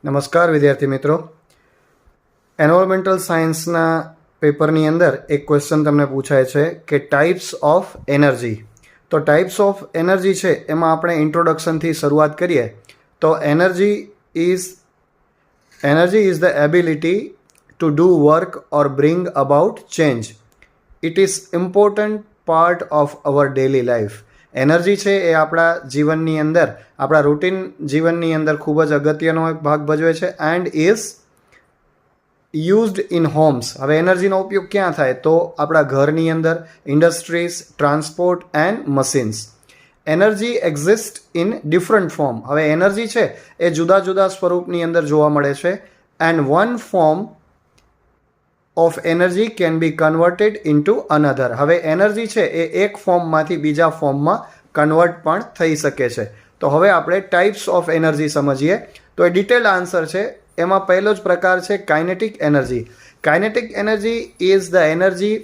નમસ્કાર વિદ્યાર્થી મિત્રો, એન્વાયરમેન્ટલ સાયન્સના પેપરની અંદર એક ક્વેશ્ચન તમને પૂછાય છે કે ટાઈપ્સ ઓફ એનર્જી. તો ટાઈપ્સ ઓફ એનર્જી છે એમાં આપણે ઇન્ટ્રોડક્શનથી શરૂઆત કરીએ તો energy is the ability to do work or bring about change. It is important part of our daily life. Energy છે એ આપણા જીવનની અંદર, આપણા રૂટીન જીવનની અંદર ખૂબ જ અગત્યનો એક ભાગ ભજવે છે and is used in homes. હવે એનર્જીનો ઉપયોગ ક્યાં થાય? તો આપણા ઘરની અંદર, industries, transport and machines. Energy exist in different form. હવે એનર્જી છે એ જુદા જુદા સ્વરૂપની અંદર જોવા મળે છે and one form of energy can be converted into another. હવે એનર્જી છે એ એક ફોર્મમાંથી બીજા ફોર્મમાં કન્વર્ટ પણ થઈ શકે છે. તો હવે આપણે ટાઈપ્સ ઓફ એનર્જી સમજીએ. તો એ ડિટેલ્ડ આન્સર છે. એમાં પહેલો જ પ્રકાર છે kinetic energy. Kinetic energy is the energy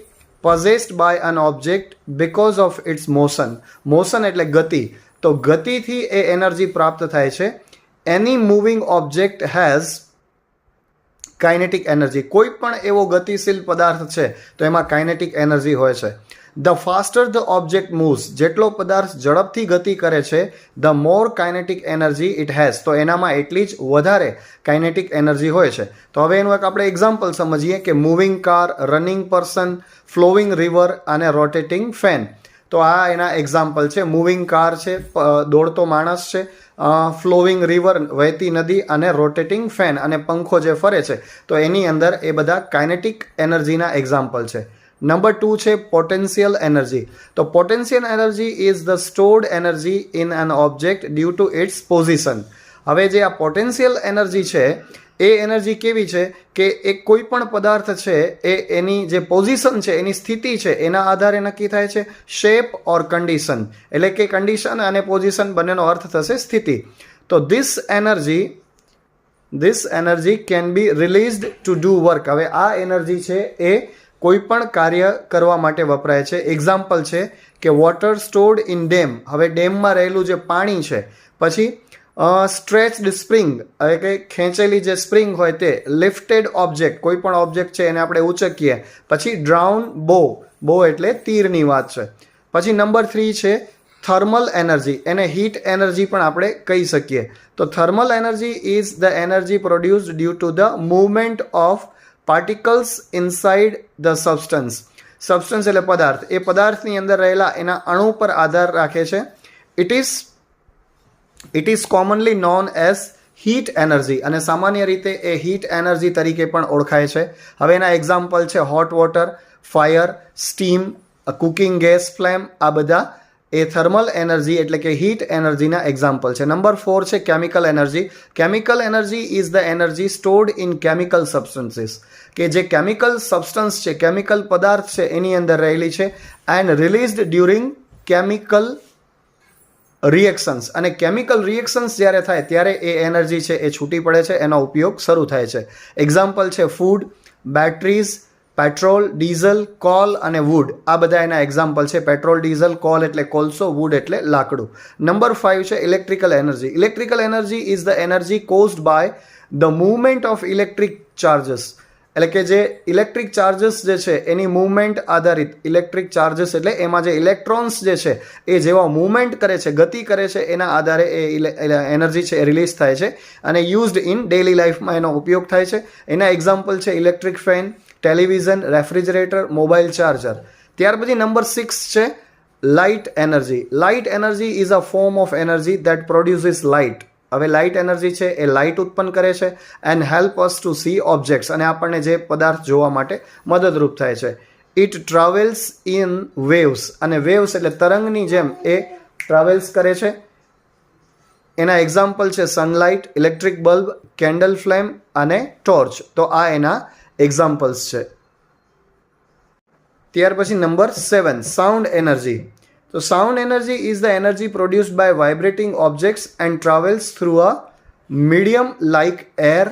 possessed by an object because of its motion. Motion એટલે ગતિ. તો ગતિથી એ એનર્જી પ્રાપ્ત થાય છે. Any moving object has kinetic energy. કોઈ પણ એવો ગતિશીલ પદાર્થ છે તો એમાં કાઇનેટિક એનર્જી હોય છે. The faster the object moves. જેટલો પદાર્થ ઝડપથી ગતિ કરે છે the more kinetic energy it has. તો એનામાં એટલી જ વધારે કાઇનેટિક એનર્જી હોય છે. તો હવે એનું એક આપણે એક્ઝામ્પલ સમજીએ કે moving car, running person, flowing river અને રોટેટિંગ ફેન. તો આ એના એક્ઝામ્પલ છે. મૂવિંગ કાર છે, દોડતો માણસ છે, ફ્લોવિંગ રિવર વહેતી નદી અને રોટેટિંગ ફેન અને પંખો જે ફરે છે. તો એની અંદર એ બધા કાઇનેટિક એનર્જીના એક્ઝામ્પલ છે. નંબર 2 છે પોટેન્શિયલ એનર્જી. તો potential energy is the stored energy in an object due to its position. હવે જે આ પોટેન્શિયલ એનર્જી છે એ એનર્જી કેવી છે કે એ કોઈ પણ પદાર્થ છે એ એની જે પોઝિશન છે, એની સ્થિતિ છે, એના આધારે નક્કી થાય છે. શેપ ઓર કન્ડિશન, એટલે કે કન્ડિશન અને પોઝિશન બંનેનો અર્થ થશે સ્થિતિ. તો this energy can B released to do work. હવે આ એનર્જી છે એ કોઈ પણ કાર્ય કરવા માટે વપરાય છે. એક્ઝામ્પલ છે કે વોટર સ્ટોર્ડ ઇન ડેમ. હવે ડેમમાં રહેલું જે પાણી છે. પછી સ્ટ્રેચ્ડ સ્પ્રિંગ, એટલે કે ખેંચેલી જે સ્પ્રિંગ હોય તે. લિફ્ટેડ ઓબ્જેક્ટ, કોઈ પણ ઓબ્જેક્ટ છે એને આપણે ઉચકીએ. પછી ડ્રાઉન બો, બો એટલે તીરની વાત છે. પછી નંબર 3 છે થર્મલ એનર્જી. એને હીટ એનર્જી પણ આપણે કહી શકીએ. તો thermal energy is the energy produced due to the movement of particles inside the substance. Substance એટલે પદાર્થ. એ પદાર્થની અંદર રહેલા એના અણુ પર આધાર રાખે છે. It is commonly known as heat energy. અને સામાન્ય રીતે એ હીટ એનર્જી તરીકે પણ ઓળખાય છે. હવે એના એક્ઝામ્પલ છે hot water, fire, steam, cooking gas, flame. આ બધા એ થર્મલ એનર્જી એટલે કે હીટ એનર્જીના એક્ઝામ્પલ છે. નંબર 4 છે chemical energy. Chemical energy is the energy stored in chemical substances. કે જે કેમિકલ સબસ્ટન્સ છે, કેમિકલ પદાર્થ છે એની અંદર રહેલી છે and released during chemical reactions. અને કેમિકલ રિએક્શન્સ જ્યારે થાય ત્યારે એ એનર્જી છે એ છૂટી પડે છે, એનો ઉપયોગ શરૂ થાય છે. એક્ઝામ્પલ છે food, batteries, petrol, diesel, call અને વુડ. આ બધા એના એક્ઝામ્પલ છે. પેટ્રોલ, ડીઝલ, કોલ એટલે કોલસો, વુડ એટલે લાકડું. નંબર 5 છે electrical energy. Electrical energy is the energy caused by the movement of electric charges. એટલે કે જે ઇલેક્ટ્રિક ચાર્જસ જે છે એની મૂવમેન્ટ આધારિત. ઇલેક્ટ્રિક ચાર્જસ એટલે એમાં જે ઇલેક્ટ્રોન્સ જે છે એ જેવા મૂવમેન્ટ કરે છે, ગતિ કરે છે, એના આધારે એ એનર્જી છે એ રિલીઝ થાય છે અને યુઝડ ઇન ડેલી લાઈફમાં એનો ઉપયોગ થાય છે. એના એક્ઝામ્પલ છે electric fan, television, refrigerator, mobile charger. ત્યાર પછી નંબર 6 છે light energy. Light energy is a form of energy that produces light. હવે લાઇટ એનર્જી છે એ લાઇટ ઉત્પન્ન કરે છે and help us to see objects. અને આપણને જે પદાર્થ જોવા માટે મદદરૂપ થાય છે. It travels in waves. અને વેવ્સ એટલે તરંગની જેમ એ ટ્રાવેલ્સ કરે છે. એના એક્ઝામ્પલ છે sunlight, electric bulb, candle flame અને ટોર્ચ. તો આ એના એક્ઝામ્પલ્સ છે. ત્યાર પછી number 7 sound energy. So sound energy is the energy produced by vibrating objects and travels through a medium like air,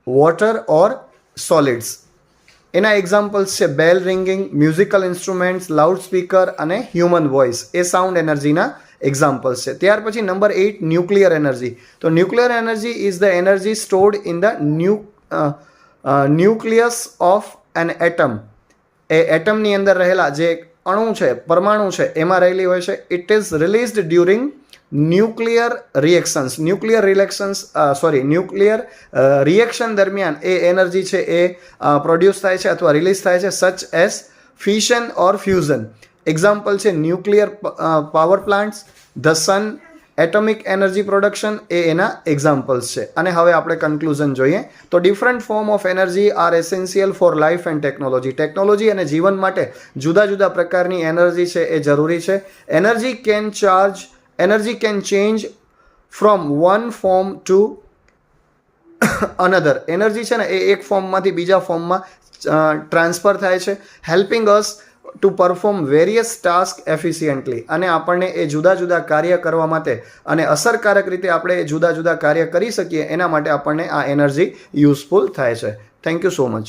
water or solids. એના examples છે bell ringing, musical instruments, loud speaker અને human voice. એ sound એનર્જીના examples છે. ત્યાર પછી number 8 nuclear energy. તો nuclear energy is the energy stored in the nucleus of an atom. એ એટમની અંદર રહેલા જે અણુ છે, પરમાણુ છે, એમાં રહેલી હોય છે. It is released during nuclear reaction દરમિયાન એ એનર્જી છે એ પ્રોડ્યુસ થાય છે અથવા રિલીઝ થાય છે, such as fission or fusion. Example છે nuclear power plants, the sun, atomic energy production, એ એના એક્ઝામ્પલ્સ છે. અને હવે આપણે કન્ક્લુઝન જોઈએ તો different form of energy are essential for life and technology. Technology અને જીવન માટે જુદા જુદા પ્રકારની એનર્જી છે એ જરૂરી છે. Energy can change from one form to another. Energy છે ને એ એક ફોર્મમાંથી બીજા ફોર્મમાં ટ્રાન્સફર થાય છે, helping us to perform various task efficiently. અને આપણને એ જુદા જુદા કાર્ય કરવા માટે અને અસરકારક રીતે આપણે જુદા જુદા કાર્ય કરી શકીએ એના માટે આપણને આ એનર્જી યુઝફુલ થાય છે. Thank you so much.